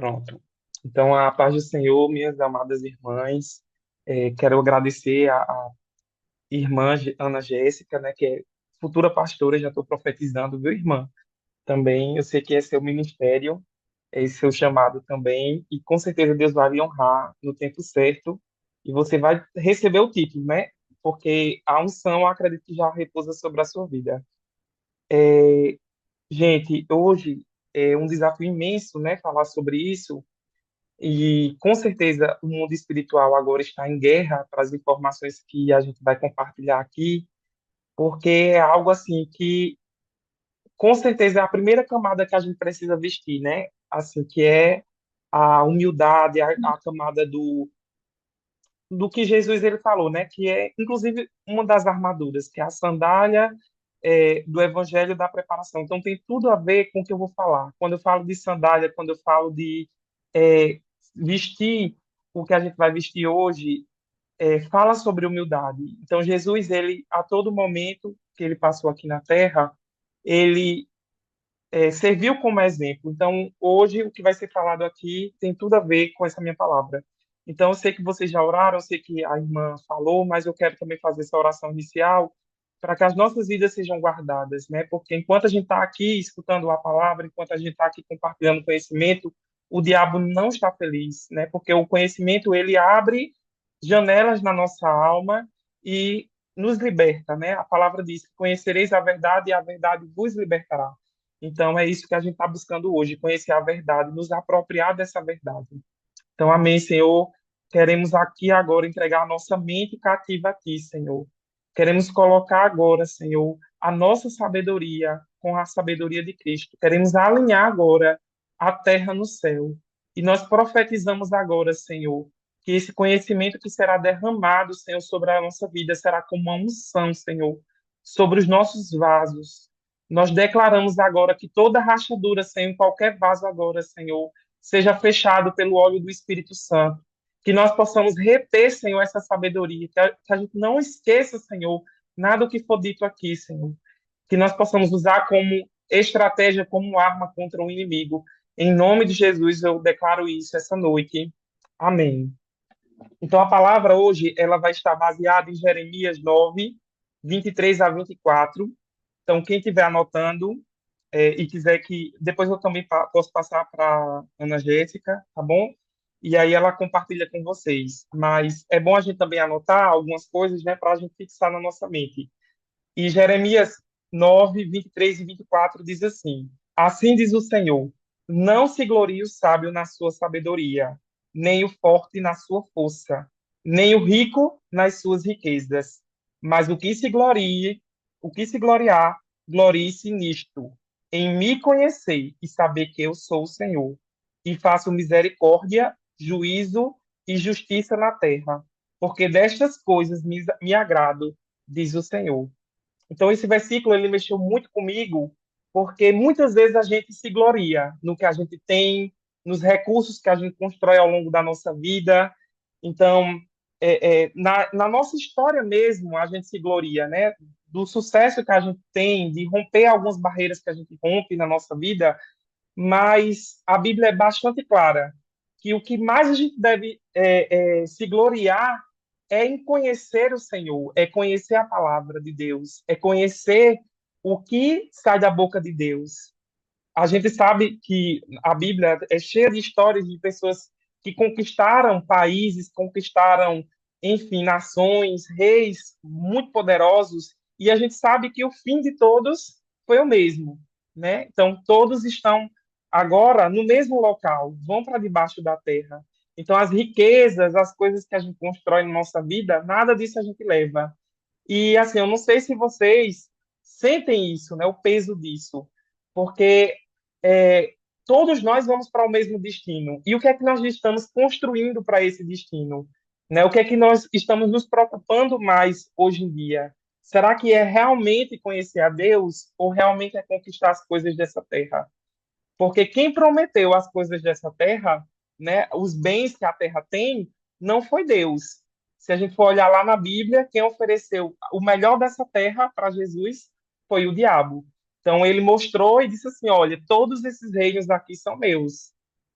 Pronto. Então, a paz do Senhor, minhas amadas irmãs, quero agradecer a irmã Ana Jéssica, né, que é futura pastora, já estou profetizando, viu, irmã? Também, eu sei que é seu ministério, é seu chamado também, e com certeza Deus vai lhe honrar no tempo certo, e você vai receber o título, né? Porque a unção, eu acredito que já repousa sobre a sua vida. Gente, hoje é um desafio imenso, né, falar sobre isso. E com certeza o mundo espiritual agora está em guerra para as informações que a gente vai compartilhar aqui, porque é algo assim que com certeza é a primeira camada que a gente precisa vestir, né? Assim, que é a humildade, a camada do que Jesus ele falou, né? Que é inclusive uma das armaduras, que é a sandália do Evangelho da preparação. Então tem tudo a ver com o que eu vou falar. Quando eu falo de sandália, quando eu falo de é, vestir o que a gente vai vestir hoje, fala sobre humildade. Então Jesus ele a todo momento que ele passou aqui na Terra, ele serviu como exemplo. Então, hoje, o que vai ser falado aqui tem tudo a ver com essa minha palavra. Então, eu sei que vocês já oraram, eu sei que a irmã falou, mas eu quero também fazer essa oração inicial para que as nossas vidas sejam guardadas, né? Porque enquanto a gente está aqui escutando a palavra, enquanto a gente está aqui compartilhando conhecimento, o diabo não está feliz, né? Porque o conhecimento, ele abre janelas na nossa alma e nos liberta, né? A palavra diz que conhecereis a verdade e a verdade vos libertará. Então, é isso que a gente está buscando hoje, conhecer a verdade, nos apropriar dessa verdade. Então, amém, Senhor. Queremos aqui agora entregar a nossa mente cativa a Ti, Senhor. Queremos colocar agora, Senhor, a nossa sabedoria com a sabedoria de Cristo. Queremos alinhar agora a terra no céu. E nós profetizamos agora, Senhor, que esse conhecimento que será derramado, Senhor, sobre a nossa vida será como uma unção, Senhor, sobre os nossos vasos. Nós declaramos agora que toda rachadura, Senhor, em qualquer vaso agora, Senhor, seja fechado pelo óleo do Espírito Santo. Que nós possamos reter, Senhor, essa sabedoria. Que a gente não esqueça, Senhor, nada do que for dito aqui, Senhor. Que nós possamos usar como estratégia, como arma contra o inimigo. Em nome de Jesus, eu declaro isso essa noite. Amém. Então, a palavra hoje, ela vai estar baseada em Jeremias 9, 23 a 24. Então, quem estiver anotando, e quiser que. Depois eu também posso passar para Ana Jéssica, tá bom? E aí ela compartilha com vocês. Mas é bom a gente também anotar algumas coisas, né, para a gente fixar na nossa mente. E Jeremias 9, 23 e 24 diz assim: Assim diz o Senhor: Não se glorie o sábio na sua sabedoria, nem o forte na sua força, nem o rico nas suas riquezas. Mas o que se gloriar, glorie-se nisto, em me conhecer e saber que eu sou o Senhor, e faço misericórdia, juízo e justiça na terra, porque destas coisas me agrado, diz o Senhor. Então, esse versículo ele mexeu muito comigo, porque muitas vezes a gente se gloria no que a gente tem, nos recursos que a gente constrói ao longo da nossa vida. Então, na nossa história mesmo, a gente se gloria, né? Do sucesso que a gente tem, de romper algumas barreiras que a gente rompe na nossa vida, mas a Bíblia é bastante clara que o que mais a gente deve se gloriar é em conhecer o Senhor, é conhecer a palavra de Deus, é conhecer o que sai da boca de Deus. A gente sabe que a Bíblia é cheia de histórias de pessoas que conquistaram países, conquistaram, enfim, nações, reis muito poderosos, e a gente sabe que o fim de todos foi o mesmo, né? Então, todos estão agora no mesmo local, vão para debaixo da terra. Então, as riquezas, as coisas que a gente constrói na nossa vida, nada disso a gente leva. E, assim, eu não sei se vocês sentem isso, né? O peso disso, porque é, todos nós vamos para o mesmo destino. E o que é que nós estamos construindo para esse destino? Né? O que é que nós estamos nos preocupando mais hoje em dia? Será que é realmente conhecer a Deus ou realmente é conquistar as coisas dessa terra? Porque quem prometeu as coisas dessa terra, né, os bens que a terra tem, não foi Deus. Se a gente for olhar lá na Bíblia, quem ofereceu o melhor dessa terra para Jesus foi o diabo. Então ele mostrou e disse assim: olha, todos esses reinos aqui são meus.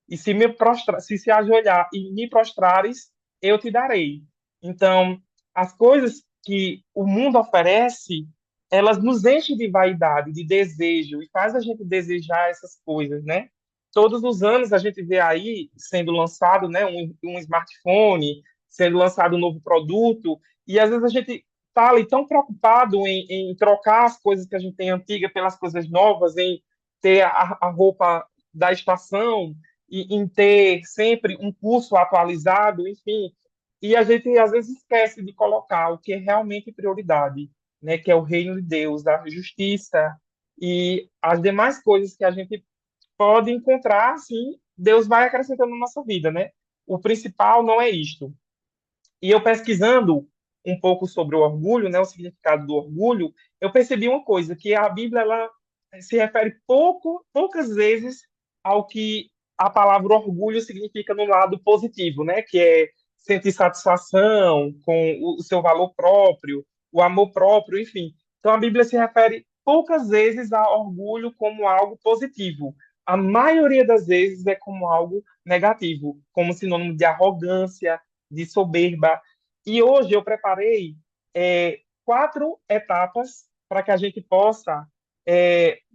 e se ajoelhar e me prostrares, eu te darei. Então, as coisas que o mundo oferece, elas nos enchem de vaidade, de desejo, e faz a gente desejar essas coisas, né? Todos os anos a gente vê aí sendo lançado, né, um smartphone, sendo lançado um novo produto, e às vezes a gente está ali tão preocupado em trocar as coisas que a gente tem antiga pelas coisas novas, em ter a roupa da estação, e em ter sempre um curso atualizado, enfim. E a gente às vezes esquece de colocar o que é realmente prioridade, né, que é o reino de Deus, a justiça e as demais coisas que a gente pode encontrar, assim, Deus vai acrescentando na nossa vida, né? O principal não é isto. E eu pesquisando um pouco sobre o orgulho, né, o significado do orgulho, eu percebi uma coisa, que a Bíblia ela se refere poucas vezes ao que a palavra orgulho significa no lado positivo, né, que é sentir satisfação com o seu valor próprio, o amor próprio, enfim. Então a Bíblia se refere poucas vezes a orgulho como algo positivo. A maioria das vezes é como algo negativo, como sinônimo de arrogância, de soberba. E hoje eu preparei 4 etapas para que a gente possa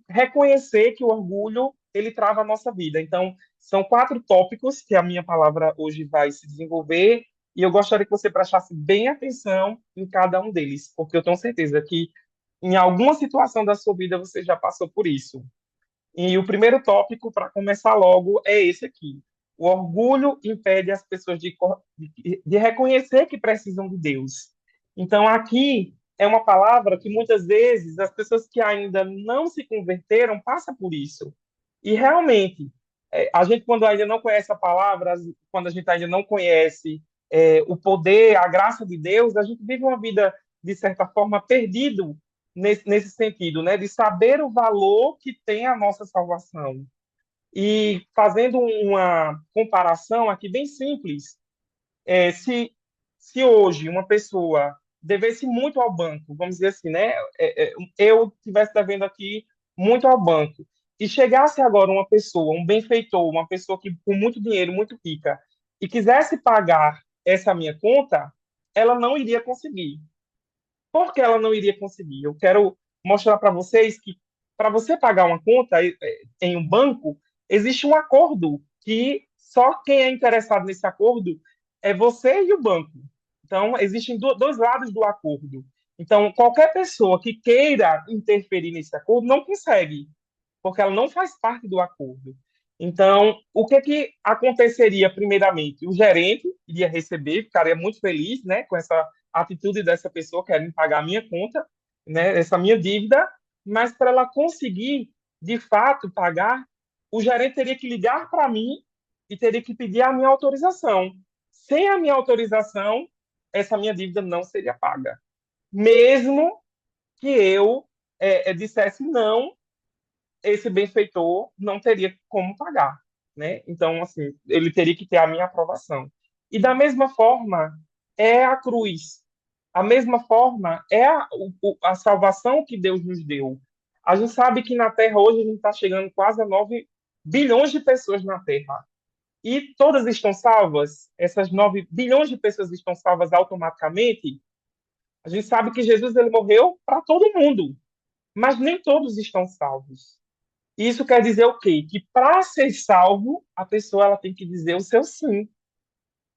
reconhecer que o orgulho ele trava a nossa vida. Então, são 4 tópicos que a minha palavra hoje vai se desenvolver e eu gostaria que você prestasse bem atenção em cada um deles, porque eu tenho certeza que em alguma situação da sua vida você já passou por isso. E o primeiro tópico, para começar logo, é esse aqui. O orgulho impede as pessoas de reconhecer que precisam de Deus. Então, aqui é uma palavra que muitas vezes as pessoas que ainda não se converteram passam por isso. E realmente, a gente, quando ainda não conhece a palavra, quando a gente ainda não conhece o poder, a graça de Deus, a gente vive uma vida, de certa forma, perdido nesse sentido, né, de saber o valor que tem a nossa salvação. E fazendo uma comparação aqui bem simples, é, se, se hoje uma pessoa devesse muito ao banco, vamos dizer assim, né, eu estivesse devendo aqui muito ao banco, e chegasse agora uma pessoa, um benfeitor, uma pessoa que com muito dinheiro, muito rica, e quisesse pagar essa minha conta, ela não iria conseguir. Por que ela não iria conseguir? Eu quero mostrar para vocês que para você pagar uma conta em um banco, existe um acordo que só quem é interessado nesse acordo é você e o banco. Então, existem dois lados do acordo. Então, qualquer pessoa que queira interferir nesse acordo não consegue, porque ela não faz parte do acordo. Então, o que que aconteceria primeiramente? O gerente iria receber, ficaria muito feliz, né, com essa atitude dessa pessoa querendo pagar a minha conta, né, essa minha dívida, mas para ela conseguir, de fato, pagar, o gerente teria que ligar para mim e teria que pedir a minha autorização. Sem a minha autorização, essa minha dívida não seria paga. Mesmo que eu dissesse não, esse benfeitor não teria como pagar, né? Então, assim, ele teria que ter a minha aprovação. E da mesma forma é a cruz. A mesma forma é a salvação que Deus nos deu. A gente sabe que na Terra hoje a gente está chegando quase a 9 bilhões de pessoas na Terra. E todas estão salvas? Essas 9 bilhões de pessoas estão salvas automaticamente? A gente sabe que Jesus ele morreu para todo mundo, mas nem todos estão salvos. Isso quer dizer o quê? Que para ser salvo, a pessoa ela tem que dizer o seu sim.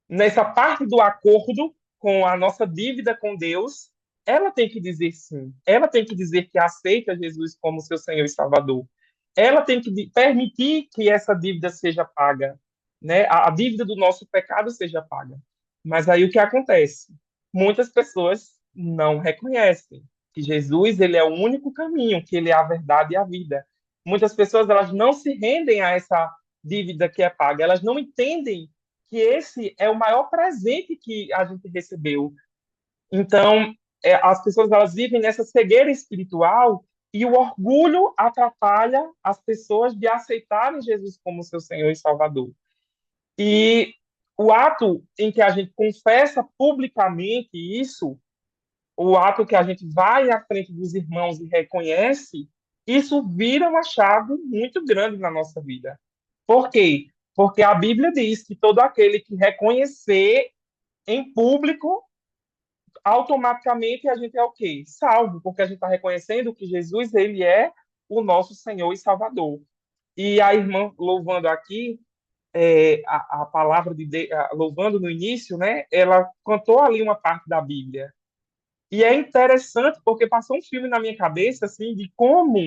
Nessa parte do acordo com a nossa dívida com Deus, ela tem que dizer sim. Ela tem que dizer que aceita Jesus como seu Senhor e Salvador. Ela tem que permitir que essa dívida seja paga, né? A dívida do nosso pecado seja paga. Mas aí o que acontece? Muitas pessoas não reconhecem que Jesus ele é o único caminho, que ele é a verdade e a vida. Muitas pessoas elas não se rendem a essa dívida que é paga, elas não entendem que esse é o maior presente que a gente recebeu. Então, as pessoas elas vivem nessa cegueira espiritual e o orgulho atrapalha as pessoas de aceitarem Jesus como seu Senhor e Salvador. E o ato em que a gente confessa publicamente isso, o ato que a gente vai à frente dos irmãos e reconhece, isso vira uma chave muito grande na nossa vida. Por quê? Porque a Bíblia diz que todo aquele que reconhecer em público, automaticamente a gente é o quê? Salvo, porque a gente está reconhecendo que Jesus, ele é o nosso Senhor e Salvador. E a irmã louvando aqui, a palavra louvando no início, né? Ela cantou ali uma parte da Bíblia. E é interessante porque passou um filme na minha cabeça, assim, de como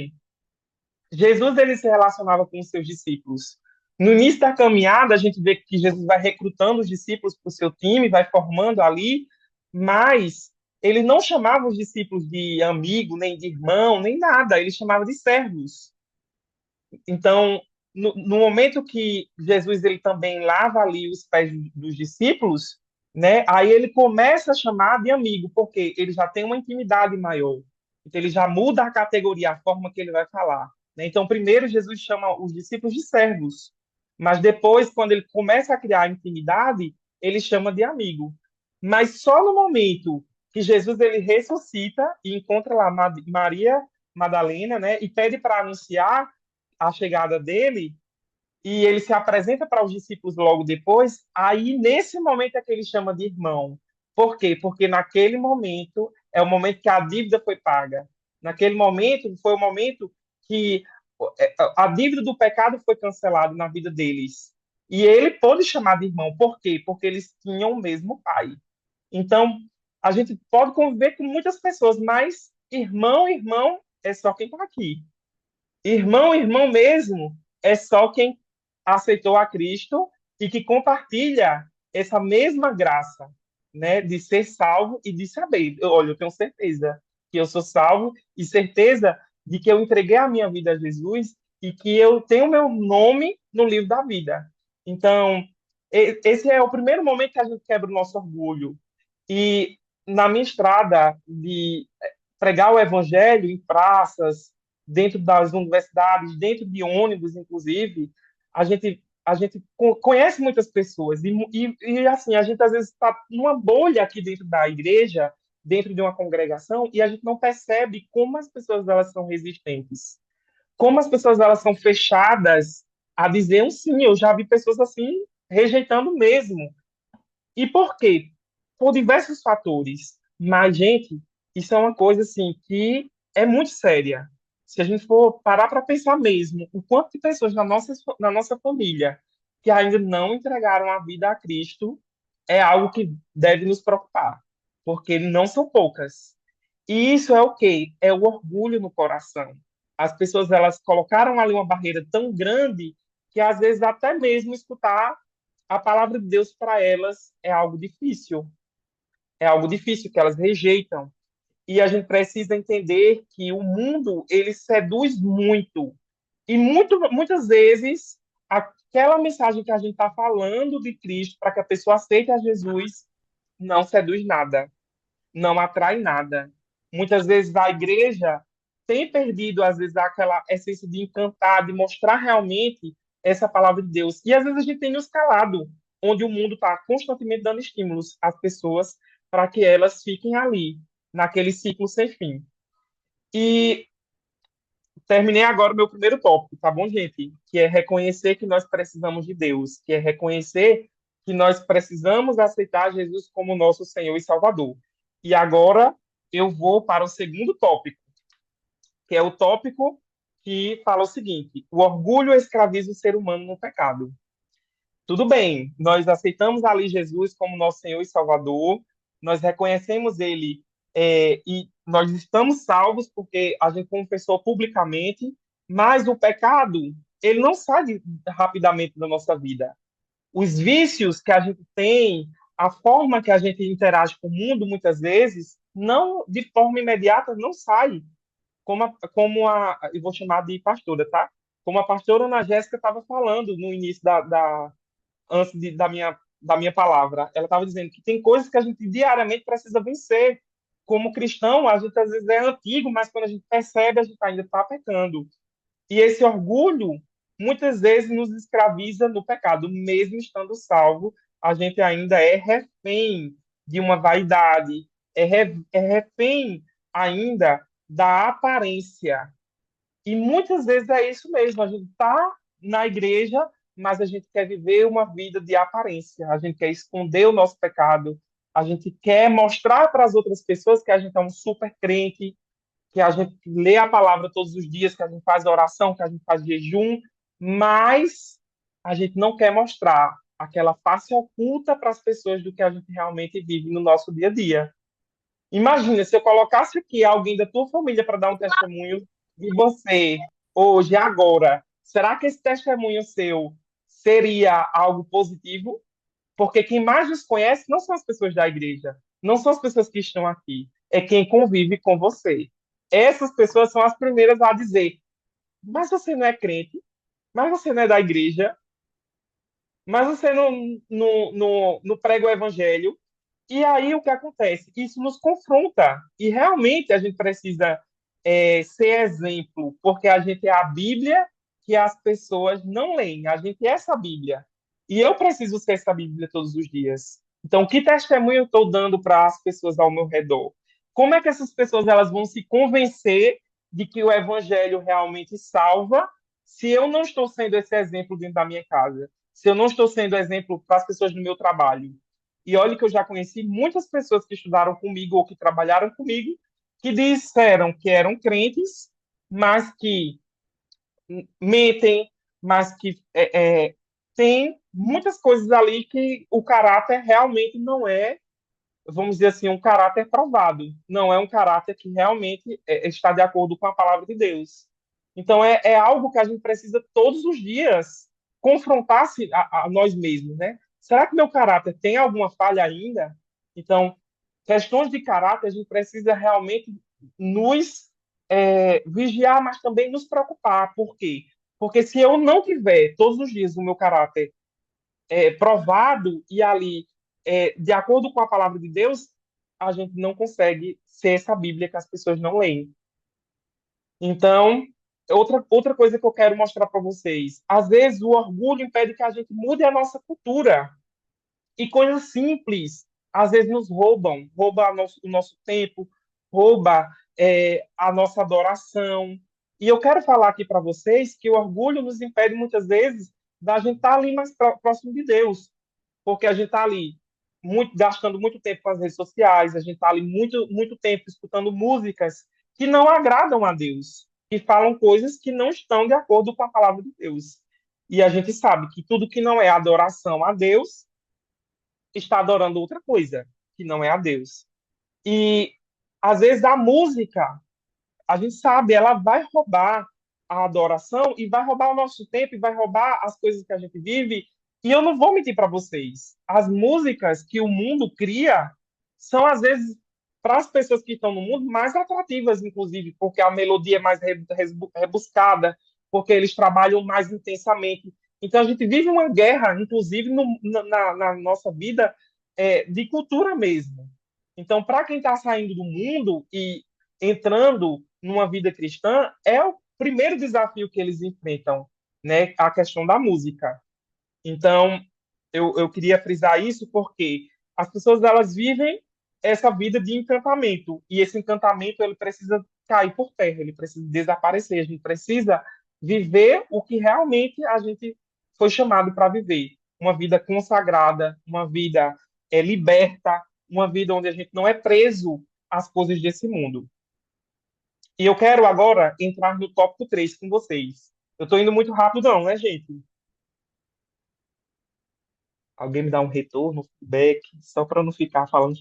Jesus ele se relacionava com os seus discípulos. No início da caminhada, a gente vê que Jesus vai recrutando os discípulos para o seu time, vai formando ali, mas ele não chamava os discípulos de amigo, nem de irmão, nem nada, ele chamava de servos. Então, no momento que Jesus ele também lava ali os pés dos discípulos, né? Aí ele começa a chamar de amigo, porque ele já tem uma intimidade maior. Então ele já muda a categoria, a forma que ele vai falar, né? Então, primeiro Jesus chama os discípulos de servos, mas depois, quando ele começa a criar intimidade, ele chama de amigo. Mas só no momento que Jesus ele ressuscita e encontra lá Maria Madalena, né? E pede para anunciar a chegada dele e ele se apresenta para os discípulos logo depois, aí nesse momento é que ele chama de irmão. Por quê? Porque naquele momento é o momento que a dívida foi paga. Naquele momento foi o momento que a dívida do pecado foi cancelada na vida deles. E ele pôde chamar de irmão. Por quê? Porque eles tinham o mesmo pai. Então, a gente pode conviver com muitas pessoas, mas irmão, irmão é só quem está aqui. Irmão, irmão mesmo, é só quem aceitou a Cristo e que compartilha essa mesma graça, né, de ser salvo e de saber. Olha, eu tenho certeza que eu sou salvo e certeza de que eu entreguei a minha vida a Jesus e que eu tenho meu nome no livro da vida. Então, esse é o primeiro momento que a gente quebra o nosso orgulho. E na minha estrada de pregar o evangelho em praças, dentro das universidades, dentro de ônibus, inclusive, a gente conhece muitas pessoas e assim a gente às vezes está numa bolha aqui dentro da igreja, dentro de uma congregação e a gente não percebe como as pessoas elas são resistentes, como as pessoas elas são fechadas a dizer um sim. Eu já vi pessoas assim rejeitando mesmo. E por quê? Por diversos fatores. Mas, gente, isso é uma coisa assim que é muito séria. Se a gente for parar para pensar mesmo, o quanto de pessoas na nossa família que ainda não entregaram a vida a Cristo é algo que deve nos preocupar, porque não são poucas. E isso é o quê? É o orgulho no coração. As pessoas elas colocaram ali uma barreira tão grande que às vezes até mesmo escutar a palavra de Deus para elas é algo difícil. É algo difícil que elas rejeitam. E a gente precisa entender que o mundo ele seduz muito. E muitas vezes aquela mensagem que a gente está falando de Cristo para que a pessoa aceite a Jesus não seduz nada, não atrai nada. Muitas vezes a igreja tem perdido, às vezes, aquela essência de encantar, de mostrar realmente essa palavra de Deus. E às vezes a gente tem nos calado, onde o mundo está constantemente dando estímulos às pessoas para que elas fiquem ali, naquele ciclo sem fim. E terminei agora o meu primeiro tópico, tá bom, gente? Que é reconhecer que nós precisamos de Deus, que é reconhecer que nós precisamos aceitar Jesus como nosso Senhor e Salvador. E agora eu vou para o segundo tópico, que é o tópico que fala o seguinte: o orgulho escraviza o ser humano no pecado. Tudo bem, nós aceitamos ali Jesus como nosso Senhor e Salvador, nós reconhecemos Ele e nós estamos salvos porque a gente confessou publicamente, mas o pecado, ele não sai rapidamente da nossa vida. Os vícios que a gente tem, a forma que a gente interage com o mundo, muitas vezes, não de forma imediata, não sai eu vou chamar de pastora, tá? Como a pastora Ana Jéssica estava falando no início antes da minha palavra. Ela estava dizendo que tem coisas que a gente diariamente precisa vencer. Como cristão, a gente às vezes é antigo, mas quando a gente percebe, a gente ainda está pecando. E esse orgulho, muitas vezes, nos escraviza no pecado. Mesmo estando salvo, a gente ainda é refém de uma vaidade, é refém ainda da aparência. E muitas vezes é isso mesmo, a gente está na igreja, mas a gente quer viver uma vida de aparência, a gente quer esconder o nosso pecado, a gente quer mostrar para as outras pessoas que a gente é um super crente, que a gente lê a palavra todos os dias, que a gente faz oração, que a gente faz jejum, mas a gente não quer mostrar aquela face oculta para as pessoas do que a gente realmente vive no nosso dia a dia. Imagina se eu colocasse aqui alguém da tua família para dar um testemunho de você hoje, agora. Será que esse testemunho seu seria algo positivo? Porque quem mais nos conhece não são as pessoas da igreja, não são as pessoas que estão aqui, é quem convive com você. Essas pessoas são as primeiras a dizer: mas você não é crente, mas você não é da igreja, mas você não prega o evangelho. E aí o que acontece? Isso nos confronta. E realmente a gente precisa ser exemplo, porque a gente é a Bíblia que as pessoas não leem. A gente é essa Bíblia. E eu preciso ser essa Bíblia todos os dias. Então, que testemunho eu estou dando para as pessoas ao meu redor? Como é que essas pessoas elas vão se convencer de que o Evangelho realmente salva se eu não estou sendo esse exemplo dentro da minha casa? Se eu não estou sendo exemplo para as pessoas no meu trabalho? E olha que eu já conheci muitas pessoas que estudaram comigo ou que trabalharam comigo, que disseram que eram crentes, mas que mentem, mas que tem muitas coisas ali que o caráter realmente não é, vamos dizer assim, um caráter provado. Não é um caráter que realmente está de acordo com a palavra de Deus. Então, é algo que a gente precisa todos os dias confrontar-se a nós mesmos, né? Será que meu caráter tem alguma falha ainda? Então, questões de caráter, a gente precisa realmente nos vigiar, mas também nos preocupar. Por quê? Porque se eu não tiver todos os dias o meu caráter provado e ali, de acordo com a palavra de Deus, a gente não consegue ser essa Bíblia que as pessoas não leem. Então, outra coisa que eu quero mostrar para vocês, às vezes o orgulho impede que a gente mude a nossa cultura. E coisas simples, às vezes nos rouba o nosso tempo, rouba a nossa adoração. E eu quero falar aqui para vocês que o orgulho nos impede muitas vezes da gente estar ali mais próximo de Deus, porque a gente está ali gastando muito tempo com as redes sociais, a gente está ali muito tempo escutando músicas que não agradam a Deus, que falam coisas que não estão de acordo com a palavra de Deus. E a gente sabe que tudo que não é adoração a Deus está adorando outra coisa, que não é a Deus. E, às vezes, a música, a gente sabe, ela vai roubar a adoração e vai roubar o nosso tempo e vai roubar as coisas que a gente vive. E eu não vou mentir para vocês. As músicas que o mundo cria são, às vezes, para as pessoas que estão no mundo, mais atrativas, inclusive, porque a melodia é mais rebuscada, porque eles trabalham mais intensamente. Então, a gente vive uma guerra, inclusive, na nossa vida, de cultura mesmo. Então, para quem está saindo do mundo e entrando numa vida cristã, é o primeiro desafio que eles enfrentam, né? A questão da música. Então, eu queria frisar isso porque as pessoas elas vivem essa vida de encantamento e esse encantamento ele precisa cair por terra, ele precisa desaparecer, a gente precisa viver o que realmente a gente foi chamado para viver, uma vida consagrada, uma vida liberta, uma vida onde a gente não é preso às coisas desse mundo. E eu quero agora entrar no tópico 3 com vocês. Eu estou indo muito rápido, não, né, gente? Alguém me dá um retorno, um feedback, só para não ficar falando.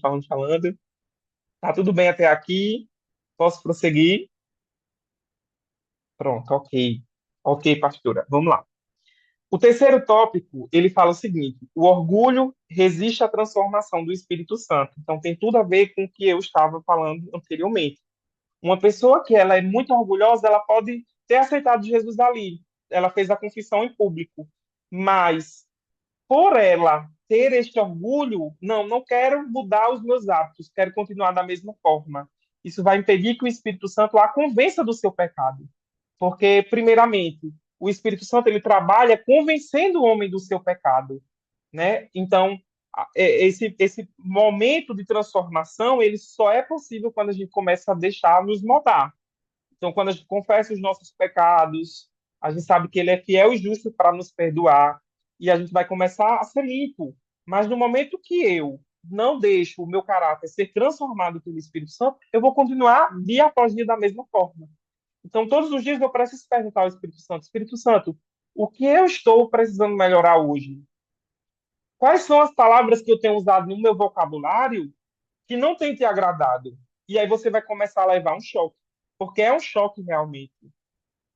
Tá tudo bem até aqui? Posso prosseguir? Pronto, ok. Ok, pastora. Vamos lá. O terceiro tópico, ele fala o seguinte: o orgulho resiste à transformação do Espírito Santo. Então, tem tudo a ver com o que eu estava falando anteriormente. Uma pessoa que ela é muito orgulhosa, ela pode ter aceitado Jesus ali. Ela fez a confissão em público. Mas por ela ter este orgulho, não quero mudar os meus hábitos, quero continuar da mesma forma. Isso vai impedir que o Espírito Santo a convença do seu pecado. Porque, primeiramente, o Espírito Santo ele trabalha convencendo o homem do seu pecado, né? Então, esse momento de transformação, ele só é possível quando a gente começa a deixar nos moldar. Então, quando a gente confessa os nossos pecados, a gente sabe que ele é fiel e justo para nos perdoar. e a gente vai começar a ser limpo. Mas no momento que eu não deixo o meu caráter ser transformado pelo Espírito Santo, eu vou continuar dia após dia da mesma forma. Então, todos os dias eu preciso perguntar ao Espírito Santo, o que eu estou precisando melhorar hoje? Quais são as palavras que eu tenho usado no meu vocabulário que não tem te agradado? E aí você vai começar a levar um choque, porque é um choque realmente.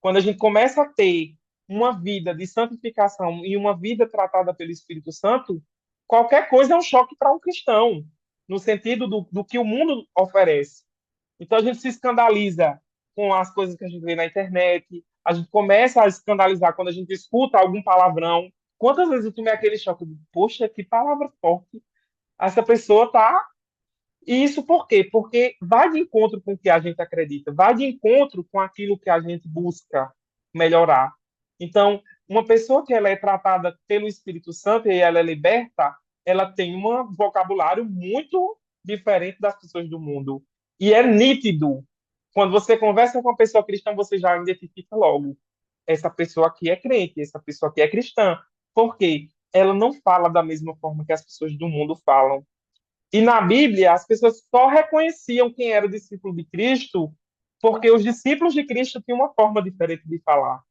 Quando a gente começa a ter uma vida de santificação e uma vida tratada pelo Espírito Santo, qualquer coisa é um choque para um cristão, no sentido do que o mundo oferece. Então a gente se escandaliza com as coisas que a gente vê na internet, a gente começa a escandalizar quando a gente escuta algum palavrão. Quantas vezes eu tomei aquele choque de, poxa, que palavra forte. Essa pessoa tá. E isso por quê? Porque vai de encontro com o que a gente acredita, vai de encontro com aquilo que a gente busca melhorar. Então, uma pessoa que ela é tratada pelo Espírito Santo e ela é liberta, ela tem um vocabulário muito diferente das pessoas do mundo. E é nítido. Quando você conversa com uma pessoa cristã, você já identifica logo. Essa pessoa aqui é crente, essa pessoa aqui é cristã. Por quê? Ela não fala da mesma forma que as pessoas do mundo falam. E na Bíblia, as pessoas só reconheciam quem era o discípulo de Cristo porque os discípulos de Cristo tinham uma forma diferente de falar.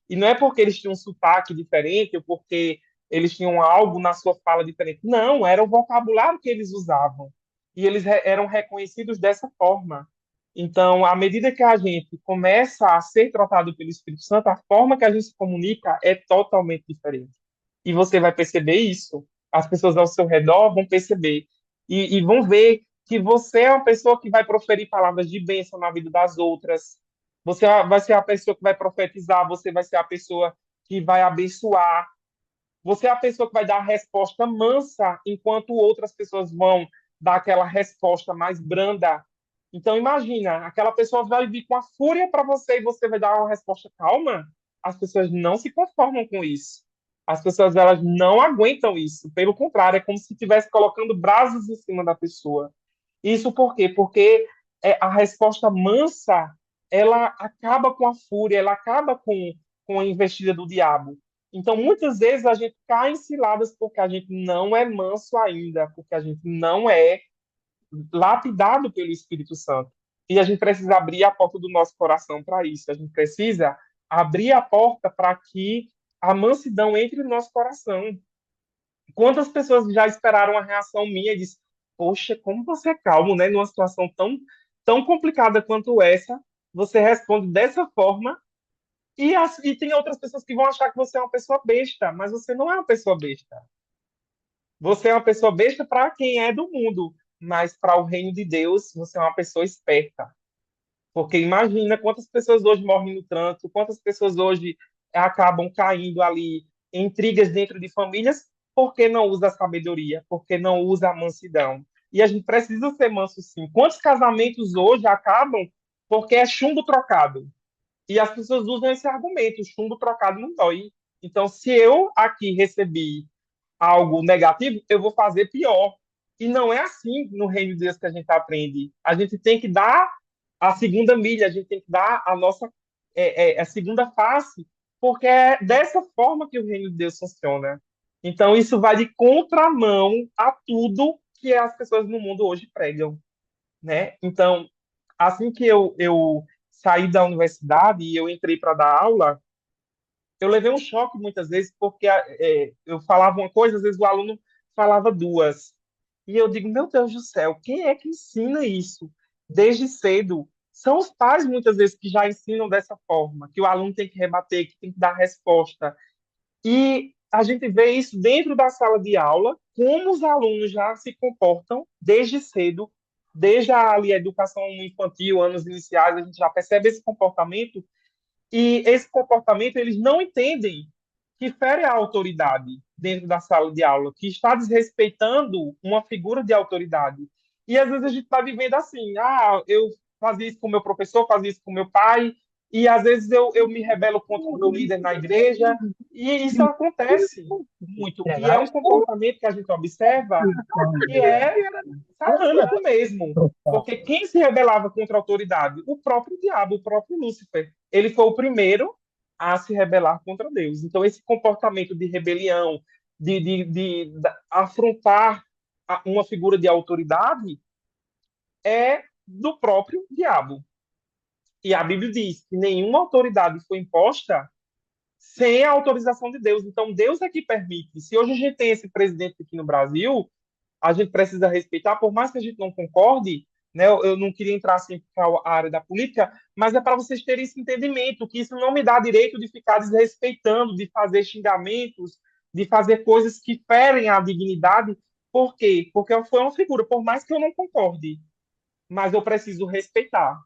E não é porque eles tinham um sotaque diferente ou porque eles tinham algo na sua fala diferente. Não, era o vocabulário que eles usavam. E eles eram reconhecidos dessa forma. Então, à medida que a gente começa a ser tratado pelo Espírito Santo, a forma que a gente se comunica é totalmente diferente. E você vai perceber isso. As pessoas ao seu redor vão perceber. E vão ver que você é uma pessoa que vai proferir palavras de bênção na vida das outras. Você vai ser a pessoa que vai profetizar, você vai ser a pessoa que vai abençoar, você é a pessoa que vai dar a resposta mansa, enquanto outras pessoas vão dar aquela resposta mais branda. Então, imagina, aquela pessoa vai vir com a fúria para você e você vai dar uma resposta calma. As pessoas não se conformam com isso. As pessoas elas não aguentam isso. Pelo contrário, é como se estivesse colocando brasas em cima da pessoa. Isso por quê? Porque a resposta mansa ela acaba com a fúria, ela acaba com a investida do diabo. Então, muitas vezes a gente cai em ciladas porque a gente não é manso ainda, porque a gente não é lapidado pelo Espírito Santo. E a gente precisa abrir a porta do nosso coração para isso. A gente precisa abrir a porta para que a mansidão entre no nosso coração. Quantas pessoas já esperaram a reação minha e disse, poxa, como você é calmo, né? Numa situação tão complicada quanto essa, você responde dessa forma e tem outras pessoas que vão achar que você é uma pessoa besta, mas você não é uma pessoa besta. Você é uma pessoa besta para quem é do mundo, mas para o reino de Deus, você é uma pessoa esperta. Porque imagina quantas pessoas hoje morrem no trânsito, quantas pessoas hoje acabam caindo ali em intrigas dentro de famílias, porque não usa a sabedoria, porque não usa a mansidão. E a gente precisa ser manso sim. Quantos casamentos hoje acabam porque é chumbo trocado? E as pessoas usam esse argumento, chumbo trocado não dói. Então, se eu aqui recebi algo negativo, eu vou fazer pior. E não é assim no reino de Deus que a gente aprende. A gente tem que dar a segunda milha, a gente tem que dar a nossa a segunda face, porque é dessa forma que o reino de Deus funciona. Então, isso vai de contramão a tudo que as pessoas no mundo hoje pregam, né? Então, assim que eu saí da universidade e eu entrei para dar aula, eu levei um choque muitas vezes, porque eu falava uma coisa, às vezes o aluno falava duas. E eu digo, meu Deus do céu, quem é que ensina isso desde cedo? São os pais, muitas vezes, que já ensinam dessa forma, que o aluno tem que rebater, que tem que dar resposta. E a gente vê isso dentro da sala de aula, como os alunos já se comportam desde cedo, desde ali, a educação infantil, anos iniciais, a gente já percebe esse comportamento, e esse comportamento eles não entendem que fere a autoridade dentro da sala de aula, que está desrespeitando uma figura de autoridade. E às vezes a gente está vivendo assim, eu fazia isso com o meu professor, fazia isso com o meu pai, e às vezes eu me rebelo contra o meu líder na igreja, e isso acontece muito. E é um comportamento que a gente observa que é satânico mesmo. Porque quem se rebelava contra a autoridade? O próprio diabo, o próprio Lúcifer. Ele foi o primeiro a se rebelar contra Deus. Então, esse comportamento de rebelião, afrontar uma figura de autoridade, é do próprio diabo. E a Bíblia diz que nenhuma autoridade foi imposta sem a autorização de Deus. Então, Deus é que permite. Se hoje a gente tem esse presidente aqui no Brasil, a gente precisa respeitar, por mais que a gente não concorde, né? Eu não queria entrar assim para a área da política, mas é para vocês terem esse entendimento, que isso não me dá direito de ficar desrespeitando, de fazer xingamentos, de fazer coisas que ferem a dignidade. Por quê? Porque foi uma figura, por mais que eu não concorde, mas eu preciso respeitar.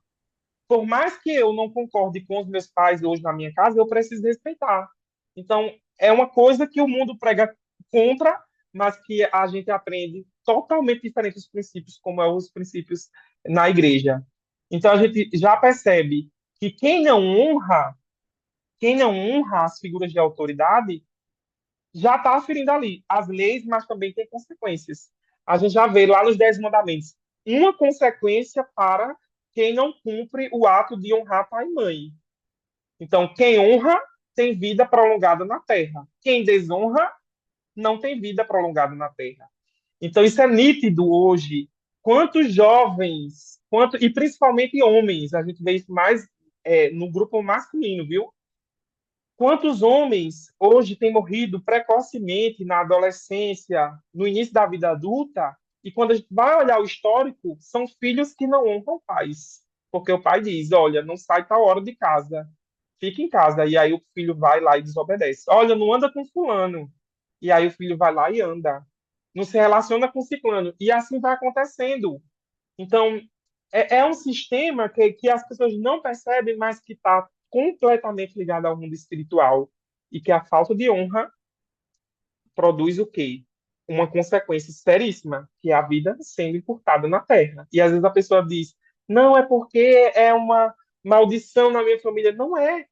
Por mais que eu não concorde com os meus pais hoje na minha casa, eu preciso respeitar. Então, é uma coisa que o mundo prega contra, mas que a gente aprende totalmente diferente dos princípios, como é os princípios na igreja. Então, a gente já percebe que quem não honra as figuras de autoridade, já está ferindo ali as leis, mas também tem consequências. A gente já vê lá nos Dez Mandamentos uma consequência para quem não cumpre o ato de honrar pai e mãe. Então, quem honra tem vida prolongada na terra. Quem desonra não tem vida prolongada na terra. Então, isso é nítido hoje. Quantos jovens, e principalmente homens, a gente vê isso mais no grupo masculino, viu? Quantos homens hoje têm morrido precocemente na adolescência, no início da vida adulta, e quando a gente vai olhar o histórico, são filhos que não honram pais. Porque o pai diz: olha, não sai tal hora de casa, fica em casa. E aí o filho vai lá e desobedece. Olha, não anda com fulano. E aí o filho vai lá e anda. Não se relaciona com ciclano. E assim vai acontecendo. Então, é um sistema que as pessoas não percebem, mas que está completamente ligado ao mundo espiritual. E que a falta de honra produz o quê? Uma consequência seríssima, que é a vida sendo encurtada na terra. E às vezes a pessoa diz: não, é porque é uma maldição na minha família. Não é.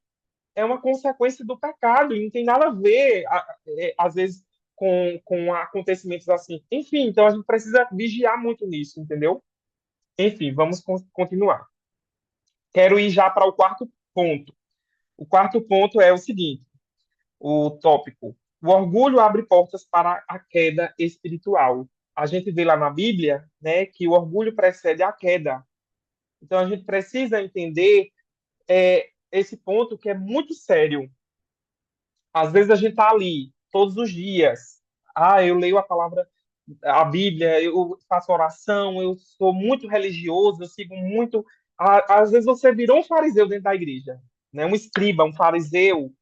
É uma consequência do pecado. E não tem nada a ver, às vezes, com acontecimentos assim. Enfim, então a gente precisa vigiar muito nisso, entendeu? Enfim, vamos continuar. Quero ir já para o quarto ponto. O quarto ponto é o seguinte: o tópico. O orgulho abre portas para a queda espiritual. A gente vê lá na Bíblia, né, que o orgulho precede a queda. Então a gente precisa entender esse ponto que é muito sério. Às vezes a gente está ali todos os dias. Ah, eu leio a palavra, a Bíblia, eu faço oração, eu sou muito religioso, eu sigo muito. Às vezes você virou um fariseu dentro da igreja, né? Um escriba, um fariseu.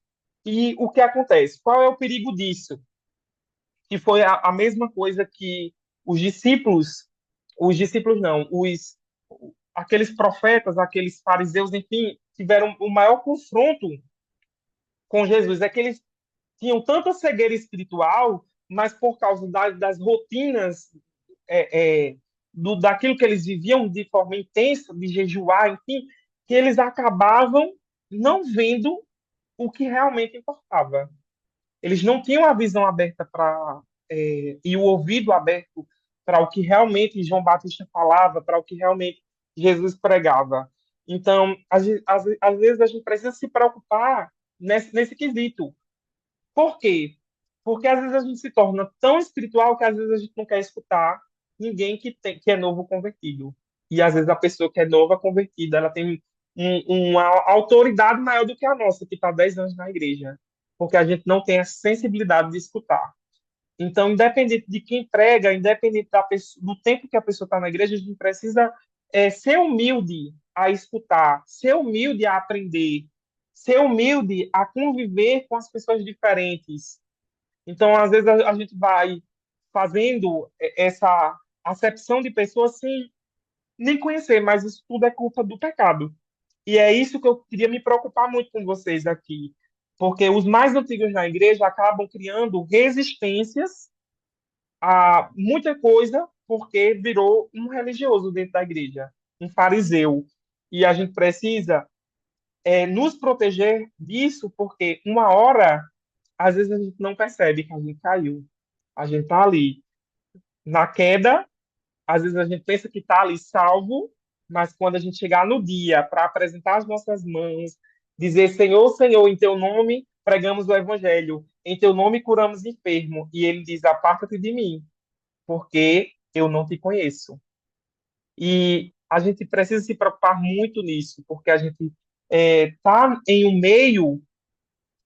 E o que acontece? Qual é o perigo disso? Que foi a mesma coisa que os discípulos não, aqueles profetas, aqueles fariseus, enfim, tiveram o maior confronto com Jesus. É que eles tinham tanta cegueira espiritual, mas por causa das rotinas, daquilo que eles viviam de forma intensa, de jejuar, enfim, que eles acabavam não vendo o que realmente importava. Eles não tinham a visão aberta e o ouvido aberto para o que realmente João Batista falava, para o que realmente Jesus pregava. Então, às vezes a gente precisa se preocupar nesse quesito. Por quê? Porque às vezes a gente se torna tão espiritual que às vezes a gente não quer escutar ninguém que é novo convertido. E às vezes a pessoa que é nova convertida, ela tem uma autoridade maior do que a nossa, que está 10 anos na igreja. Porque a gente não tem a sensibilidade de escutar. Então, independente de quem prega, independente do tempo que a pessoa está na igreja, a gente precisa ser humilde a escutar, ser humilde a aprender, ser humilde a conviver com as pessoas diferentes. Então, às vezes, a gente vai fazendo essa acepção de pessoas sem nem conhecer, mas isso tudo é culpa do pecado. E é isso que eu queria me preocupar muito com vocês aqui, porque os mais antigos na igreja acabam criando resistências a muita coisa porque virou um religioso dentro da igreja, um fariseu. E a gente precisa nos proteger disso, porque uma hora, às vezes a gente não percebe que a gente caiu. A gente está ali na queda, às vezes a gente pensa que está ali salvo, mas quando a gente chegar no dia para apresentar as nossas mãos Dizer, Senhor, Senhor, em teu nome pregamos o evangelho, em teu nome curamos enfermo. E ele diz, aparta-te de mim, porque eu não te conheço. E a gente precisa se preocupar muito nisso, porque a gente está em um meio,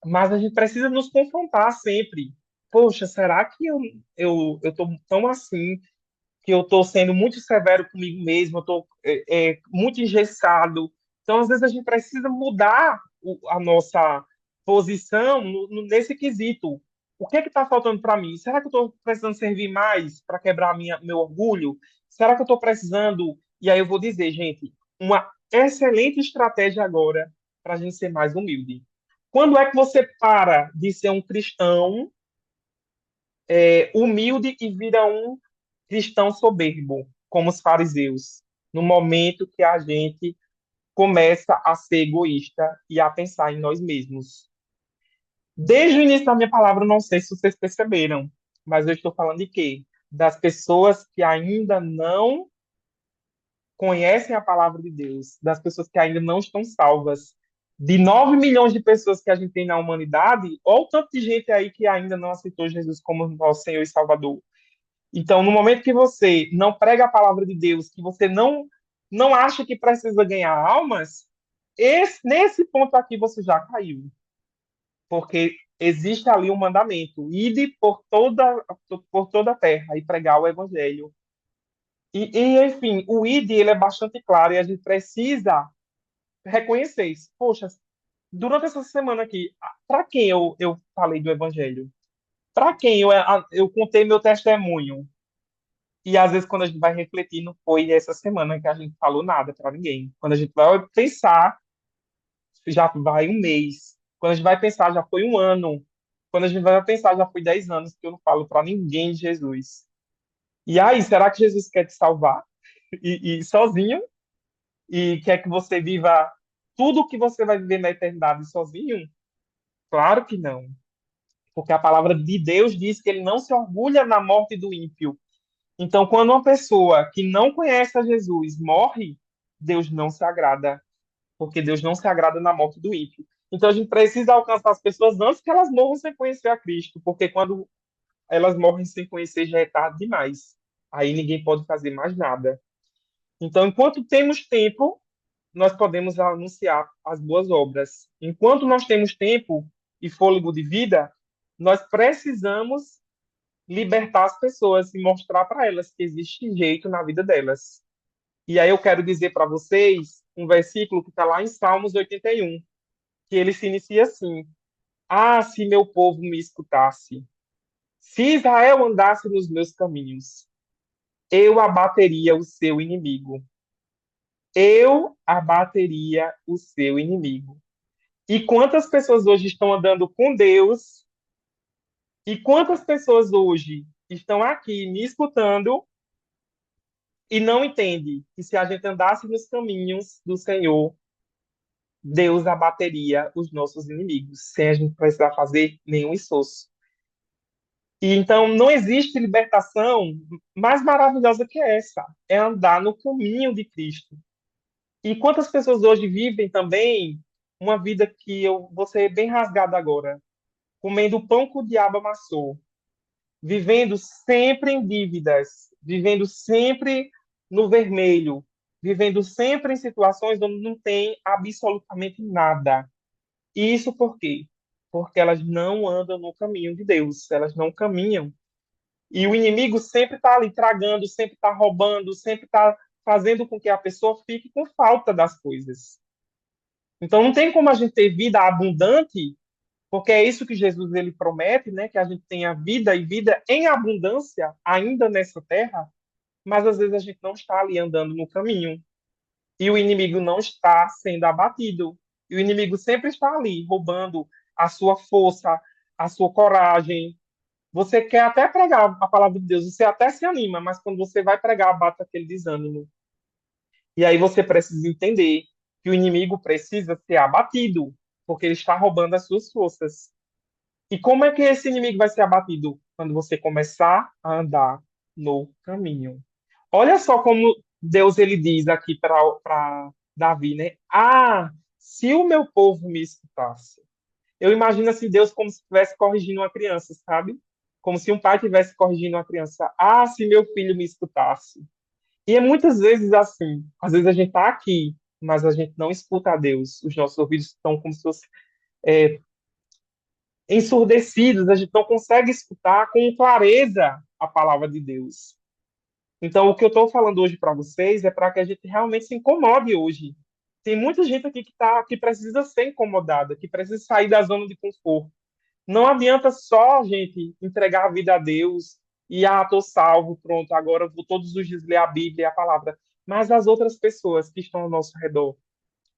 mas a gente precisa nos confrontar sempre. Poxa, será que eu estou tão assim, que eu estou sendo muito severo comigo mesmo, eu estou muito engessado. Então, às vezes, a gente precisa mudar a nossa posição nesse quesito. O que é que está faltando para mim? Será que eu estou precisando servir mais para quebrar meu orgulho? Será que eu estou precisando? E aí eu vou dizer, gente, uma excelente estratégia agora para a gente ser mais humilde. Quando é que você para de ser um cristão humilde e vira um cristão soberbo, como os fariseus, no momento que a gente começa a ser egoísta e a pensar em nós mesmos? Desde o início da minha palavra, não sei se vocês perceberam, mas eu estou falando de quê? Das pessoas que ainda não conhecem a palavra de Deus, das pessoas que ainda não estão salvas. De 9 milhões de pessoas que a gente tem na humanidade, olha o tanto de gente aí que ainda não aceitou Jesus como nosso Senhor e Salvador. Então, no momento que você não prega a palavra de Deus, que você não acha que precisa ganhar almas, nesse ponto aqui você já caiu. Porque existe ali um mandamento: ide por toda a terra e pregar o evangelho. Enfim, o ide ele é bastante claro e a gente precisa reconhecer isso. Poxa, durante essa semana aqui, para quem eu falei do evangelho? Para quem eu contei meu testemunho? E às vezes, quando a gente vai refletir, não foi essa semana que a gente falou nada para ninguém. Quando a gente vai pensar, já vai um mês. Quando a gente vai pensar, já foi um ano. Quando a gente vai pensar, já foi 10 anos que eu não falo para ninguém de Jesus. E aí, será que Jesus quer te salvar? E sozinho? E quer que você viva tudo o que você vai viver na eternidade sozinho? Claro que não. Porque a palavra de Deus diz que ele não se orgulha na morte do ímpio. Então, quando uma pessoa que não conhece a Jesus morre, Deus não se agrada, porque Deus não se agrada na morte do ímpio. Então, a gente precisa alcançar as pessoas antes que elas morram sem conhecer a Cristo, porque quando elas morrem sem conhecer já é tarde demais. Aí ninguém pode fazer mais nada. Então, enquanto temos tempo, nós podemos anunciar as boas obras. Enquanto nós temos tempo e fôlego de vida, nós precisamos libertar as pessoas e mostrar para elas que existe jeito na vida delas. E aí eu quero dizer para vocês um versículo que está lá em Salmos 81, que ele se inicia assim: Ah, se meu povo me escutasse, se Israel andasse nos meus caminhos, eu abateria o seu inimigo. Eu abateria o seu inimigo. E quantas pessoas hoje estão andando com Deus? E quantas pessoas hoje estão aqui me escutando e não entende que se a gente andasse nos caminhos do Senhor, Deus abateria os nossos inimigos, sem a gente precisar fazer nenhum esforço. E então não existe libertação mais maravilhosa que essa, é andar no caminho de Cristo. E quantas pessoas hoje vivem também uma vida que eu vou ser bem rasgada agora, comendo o pão que o diabo amassou, vivendo sempre em dívidas, vivendo sempre no vermelho, vivendo sempre em situações onde não tem absolutamente nada. E isso por quê? Porque elas não andam no caminho de Deus, elas não caminham. E o inimigo sempre está ali tragando, sempre está roubando, sempre está fazendo com que a pessoa fique com falta das coisas. Então não tem como a gente ter vida abundante, porque é isso que Jesus ele promete, né? Que a gente tenha vida e vida em abundância ainda nessa terra, mas às vezes a gente não está ali andando no caminho. E o inimigo não está sendo abatido. E o inimigo sempre está ali, roubando a sua força, a sua coragem. Você quer até pregar a palavra de Deus, você até se anima, mas quando você vai pregar, bate aquele desânimo. E aí você precisa entender que o inimigo precisa ser abatido, porque ele está roubando as suas forças. E como é que esse inimigo vai ser abatido? Quando você começar a andar no caminho. Olha só como Deus ele diz aqui para Davi, né? Ah, se o meu povo me escutasse. Eu imagino assim Deus como se estivesse corrigindo uma criança, sabe? Como se um pai estivesse corrigindo uma criança. Ah, se meu filho me escutasse. E é muitas vezes assim. Às vezes a gente está aqui, mas a gente não escuta a Deus. Os nossos ouvidos estão como se fossem ensurdecidos. A gente não consegue escutar com clareza a palavra de Deus. Então, o que eu estou falando hoje para vocês é para que a gente realmente se incomode hoje. Tem muita gente aqui que precisa ser incomodada, que precisa sair da zona de conforto. Não adianta só, gente, entregar a vida a Deus e, tô salvo, pronto, agora eu vou todos os dias ler a Bíblia e a palavra. Mas as outras pessoas que estão ao nosso redor,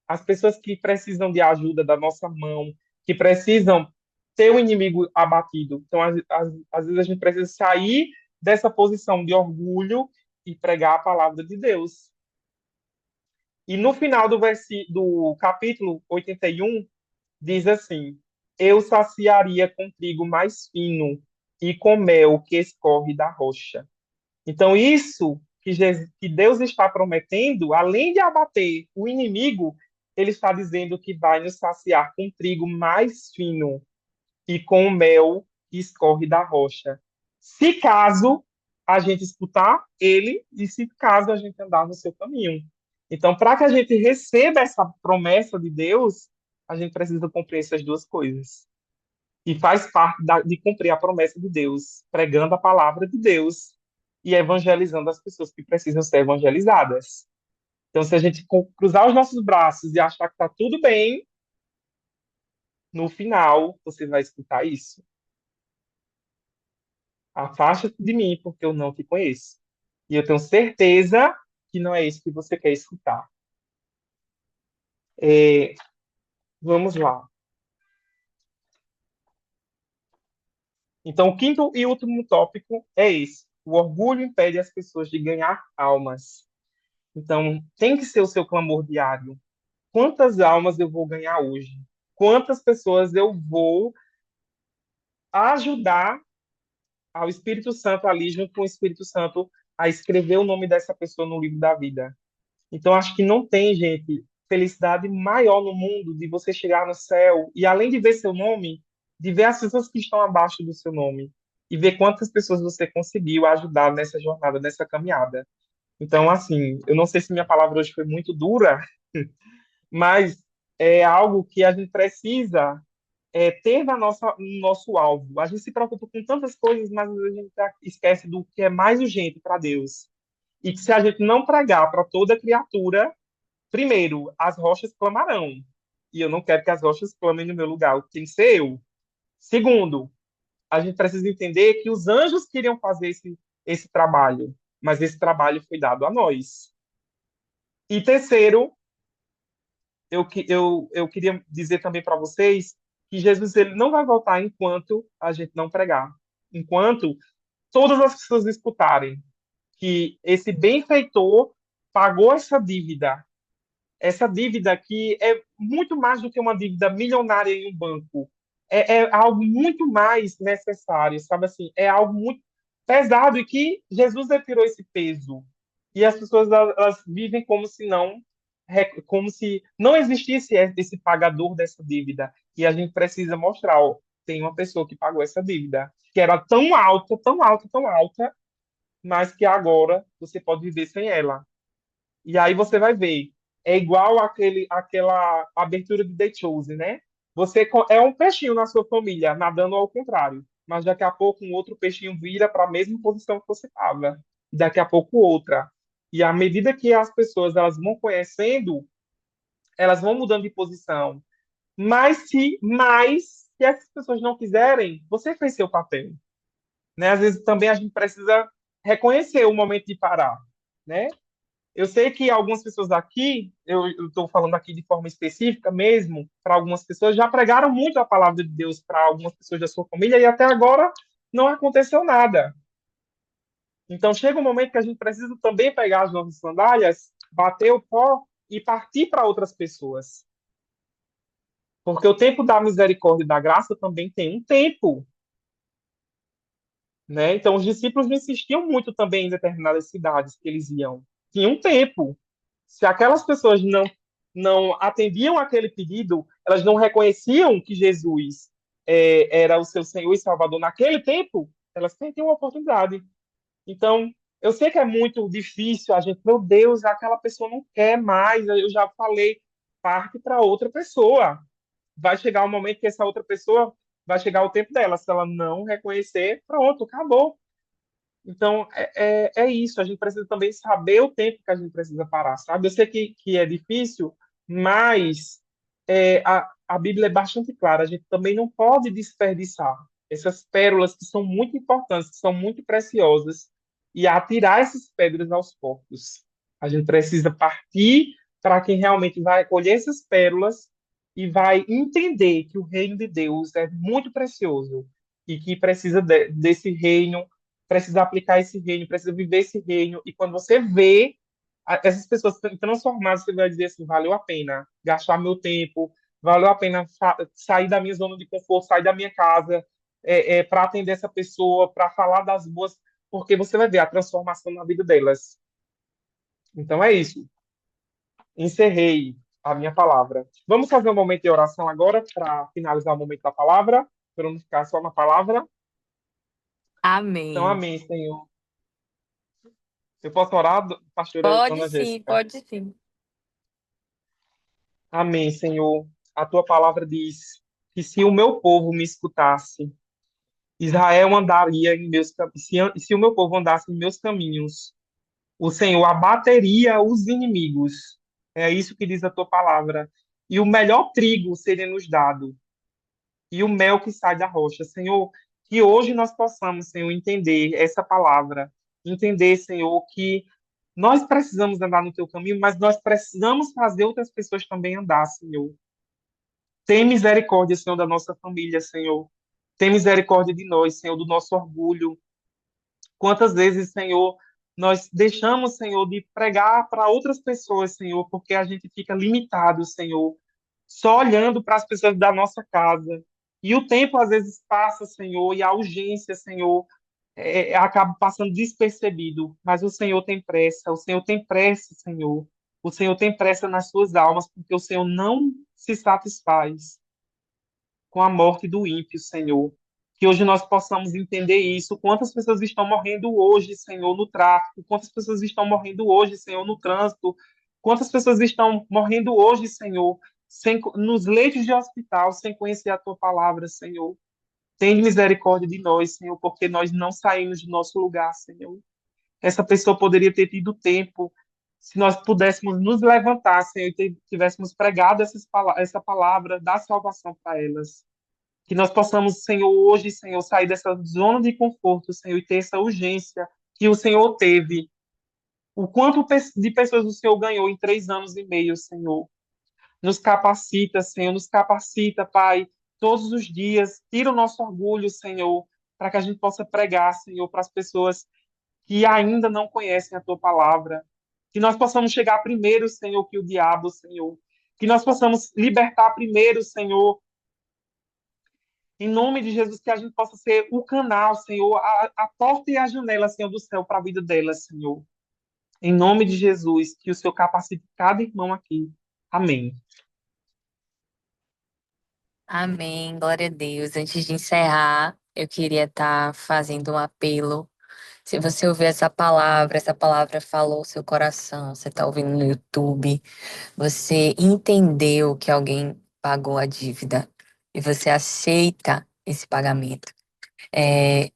as pessoas que precisam de ajuda da nossa mão, que precisam ter o inimigo abatido. Então, às vezes a gente precisa sair dessa posição de orgulho e pregar a palavra de Deus. E no final do capítulo 81, diz assim: Eu saciaria com trigo mais fino e com mel que escorre da rocha. Então, isso que Deus está prometendo, além de abater o inimigo, ele está dizendo que vai nos saciar com trigo mais fino e com o mel que escorre da rocha. Se caso a gente escutar ele e se caso a gente andar no seu caminho. Então, para que a gente receba essa promessa de Deus, a gente precisa cumprir essas duas coisas. E faz parte de cumprir a promessa de Deus, pregando a palavra de Deus e evangelizando as pessoas que precisam ser evangelizadas. Então, se a gente cruzar os nossos braços e achar que está tudo bem, no final você vai escutar isso. Afasta-te de mim, porque eu não te conheço. E eu tenho certeza que não é isso que você quer escutar. É, vamos lá. Então, o quinto e último tópico é esse. O orgulho impede as pessoas de ganhar almas. Então, tem que ser o seu clamor diário. Quantas almas eu vou ganhar hoje? Quantas pessoas eu vou ajudar ao Espírito Santo ali, junto com o Espírito Santo, a escrever o nome dessa pessoa no livro da vida? Então, acho que não tem, gente, felicidade maior no mundo de você chegar no céu e, além de ver seu nome, de ver as pessoas que estão abaixo do seu nome e ver quantas pessoas você conseguiu ajudar nessa jornada, nessa caminhada. Então, assim, eu não sei se minha palavra hoje foi muito dura, mas é algo que a gente precisa ter no nosso alvo. A gente se preocupa com tantas coisas, mas às vezes a gente esquece do que é mais urgente para Deus. E que se a gente não pregar para toda criatura, primeiro, as rochas clamarão. E eu não quero que as rochas clamem no meu lugar, tem que ser eu. Segundo, a gente precisa entender que os anjos queriam fazer esse trabalho, mas esse trabalho foi dado a nós. E terceiro, eu queria dizer também para vocês que Jesus ele não vai voltar enquanto a gente não pregar. Enquanto todas as pessoas escutarem que esse benfeitor pagou essa dívida que é muito mais do que uma dívida milionária em um banco. É algo muito mais necessário, sabe assim? É algo muito pesado e que Jesus retirou esse peso. E as pessoas elas vivem como se não existisse esse pagador dessa dívida. E a gente precisa mostrar, ó, tem uma pessoa que pagou essa dívida, que era tão alta, tão alta, tão alta, mas que agora você pode viver sem ela. E aí você vai ver, é igual aquela abertura de The Chosen, né? É um peixinho na sua família, nadando ao contrário, mas daqui a pouco um outro peixinho vira para a mesma posição que você estava, e daqui a pouco outra. E à medida que as pessoas elas vão conhecendo, elas vão mudando de posição. Mas se essas pessoas não quiserem, você fez seu papel, né? Às vezes também a gente precisa reconhecer o momento de parar, né? Eu sei que algumas pessoas aqui, eu estou falando aqui de forma específica mesmo, para algumas pessoas, já pregaram muito a palavra de Deus para algumas pessoas da sua família e até agora não aconteceu nada. Então chega um momento que a gente precisa também pegar as nossas sandálias, bater o pó e partir para outras pessoas. Porque o tempo da misericórdia e da graça também tem um tempo, né? Então os discípulos não insistiam muito também em determinadas cidades que eles iam. Tinha um tempo. Se aquelas pessoas não atendiam aquele pedido, elas não reconheciam que Jesus era o seu Senhor e Salvador naquele tempo, elas perdiam a oportunidade. Então, eu sei que é muito difícil a gente, meu Deus, aquela pessoa não quer mais, eu já falei, parte para outra pessoa. Vai chegar um momento que essa outra pessoa vai chegar o tempo dela, se ela não reconhecer, pronto, acabou. Então, é isso. A gente precisa também saber o tempo que a gente precisa parar, sabe? Eu sei que é difícil, mas a Bíblia é bastante clara. A gente também não pode desperdiçar essas pérolas que são muito importantes, que são muito preciosas, e atirar essas pedras aos porcos. A gente precisa partir para quem realmente vai colher essas pérolas e vai entender que o reino de Deus é muito precioso e que precisa desse reino, precisa aplicar esse reino, precisa viver esse reino. E quando você vê essas pessoas transformadas, você vai dizer assim: valeu a pena gastar meu tempo, valeu a pena sair da minha zona de conforto, sair da minha casa, para atender essa pessoa, para falar das boas, porque você vai ver a transformação na vida delas. Então é isso. Encerrei a minha palavra. Vamos fazer um momento de oração agora para finalizar o momento da palavra, para não ficar só na palavra. Então, Amém. amém, Senhor. Eu posso orar, pastora Pode Ana sim, Jéssica? pode sim. Amém, Senhor. A tua palavra diz que se o meu povo me escutasse, Israel andaria em meus caminhos. Se o meu povo andasse em meus caminhos, o Senhor abateria os inimigos. É isso que diz a tua palavra. E o melhor trigo seria nos dado, e o mel que sai da rocha. Senhor, que hoje nós possamos, Senhor, entender essa palavra. Entender, Senhor, que nós precisamos andar no teu caminho, mas nós precisamos fazer outras pessoas também andar, Senhor. Tem misericórdia, Senhor, da nossa família, Senhor. Tem misericórdia de nós, Senhor, do nosso orgulho. Quantas vezes, Senhor, nós deixamos, Senhor, de pregar para outras pessoas, Senhor, porque a gente fica limitado, Senhor, só olhando para as pessoas da nossa casa. E o tempo às vezes passa, Senhor, e a urgência, Senhor, acaba passando despercebido. Mas o Senhor tem pressa, o Senhor tem pressa, Senhor. O Senhor tem pressa nas suas almas, porque o Senhor não se satisfaz com a morte do ímpio, Senhor. Que hoje nós possamos entender isso. Quantas pessoas estão morrendo hoje, Senhor, no tráfico? Quantas pessoas estão morrendo hoje, Senhor, no trânsito? Quantas pessoas estão morrendo hoje, Senhor, nos leitos de hospital, sem conhecer a tua palavra, Senhor? Tem misericórdia de nós, Senhor, porque nós não saímos do nosso lugar, Senhor. Essa pessoa poderia ter tido tempo, se nós pudéssemos nos levantar, Senhor, e tivéssemos pregado essa palavra da salvação para elas. Que nós possamos, Senhor, hoje, Senhor, sair dessa zona de conforto, Senhor, e ter essa urgência que o Senhor teve. O quanto de pessoas o Senhor ganhou em 3 anos e meio, Senhor. Nos capacita, Senhor, nos capacita, Pai, todos os dias. Tira o nosso orgulho, Senhor, para que a gente possa pregar, Senhor, para as pessoas que ainda não conhecem a Tua palavra. Que nós possamos chegar primeiro, Senhor, que o diabo, Senhor. Que nós possamos libertar primeiro, Senhor, em nome de Jesus, que a gente possa ser o canal, Senhor, a porta e a janela, Senhor, do céu para a vida delas, Senhor. Em nome de Jesus, que o Senhor capacite cada irmão aqui. Amém. Amém. Glória a Deus. Antes de encerrar, eu queria estar fazendo um apelo. Se você ouvir essa palavra falou o seu coração, você está ouvindo no YouTube, você entendeu que alguém pagou a dívida e você aceita esse pagamento. É,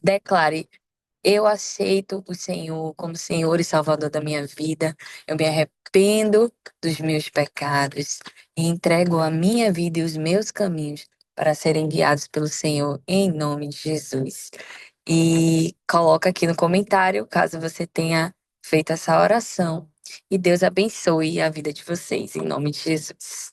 declare: eu aceito o Senhor como Senhor e Salvador da minha vida. Eu me arrependo dos meus pecados e entrego a minha vida e os meus caminhos para serem guiados pelo Senhor em nome de Jesus. E coloca aqui no comentário caso você tenha feito essa oração. E Deus abençoe a vida de vocês em nome de Jesus.